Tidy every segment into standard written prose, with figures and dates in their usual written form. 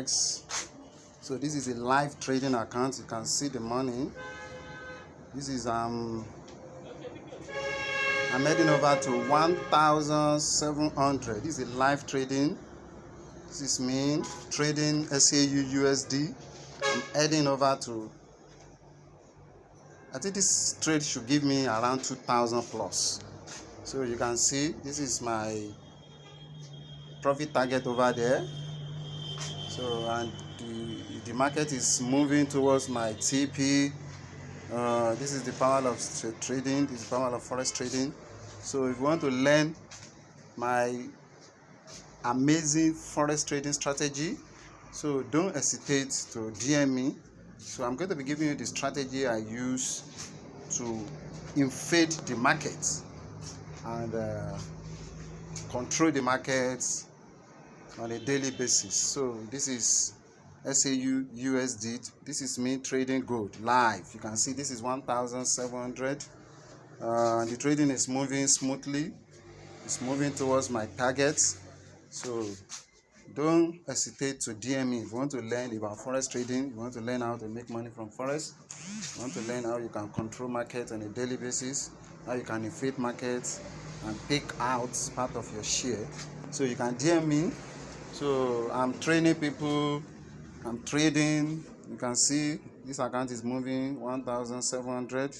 So this is a live trading account. You can see the money. This is I'm heading over to 1,700. This is a live trading. This is me trading SAU USD. I'm heading over to, I think this trade should give me around 2,000 plus. So you can see this is my profit target over there. So and the market is moving towards my TP. This is the power of trading. This is the power of forex trading. So if you want to learn my amazing forex trading strategy, so don't hesitate to DM me. So I'm going to be giving you the strategy I use to inflate the market and control the markets on a daily basis. So this is SAU USD. This is me trading gold live. You can see this is 1,700. The trading is moving smoothly. It's moving towards my targets. So don't hesitate to DM me if you want to learn about forex trading. You want to learn how to make money from forex. You want to learn how you can control markets on a daily basis, how you can inflate markets and take out part of your share. So you can DM me. So I'm training people, I'm trading. You can see this account is moving 1,700.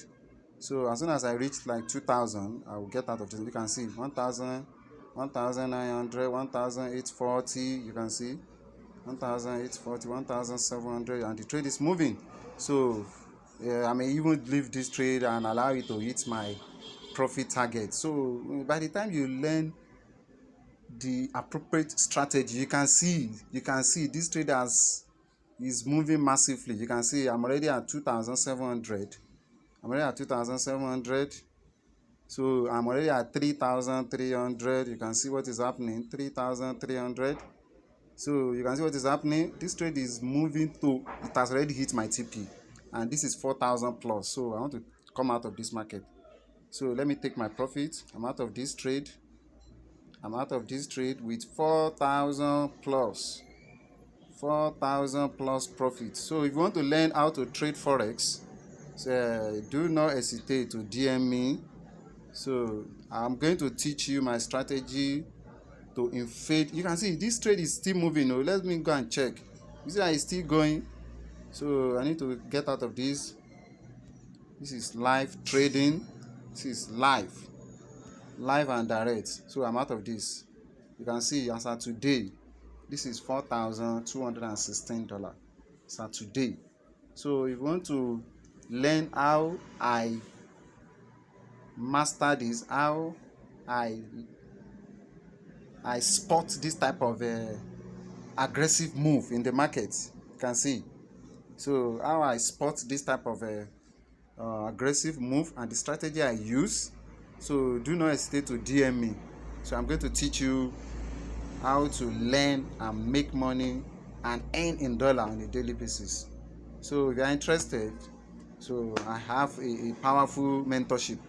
So as soon as I reach like 2,000, I will get out of this. You can see 1,000, 1,900, 1,840. You can see 1,840, 1,700, and the trade is moving. So I may even leave this trade and allow it to hit my profit target. So by the time you learn the appropriate strategy, you can see this trade is moving massively. You can see I'm already at 2,700. I'm already at 2,700. So I'm already at 3,300. You can see what is happening. 3,300. So you can see what is happening. This trade is moving to, it has already hit my TP, and this is 4,000 plus. So I want to come out of this market. So let me take my profit. I'm out of this trade. I'm out of this trade with 4,000 plus. 4,000 plus profit. So if you want to learn how to trade forex, so do not hesitate to DM me. So I'm going to teach you my strategy to inflate. You can see this trade is still moving. Oh, let me go and check. You see that it's still going. So I need to get out of this. This is live trading. This is live and direct. So I'm out of this. You can see as of today, this is $4,216 as of today. So if you want to learn how I master this, how I spot this type of aggressive move in the market, you can see. So how I spot this type of aggressive move and the strategy I use. So do not hesitate to DM me. So I'm going to teach you how to learn and make money and earn in dollar on a daily basis. So if you are interested, so I have a powerful mentorship,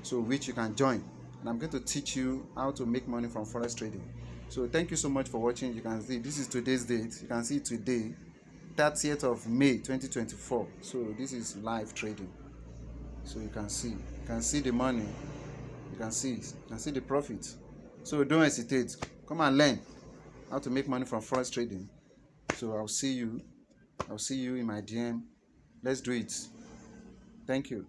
so which you can join, and I'm going to teach you how to make money from forex trading. So thank you so much for watching. You can see this is today's date. You can see today, 30th of May 2024. So this is live trading. So you can see the money, you can see the profit. So don't hesitate, come and learn how to make money from forex trading. So I'll see you in my DM. Let's do it. Thank you.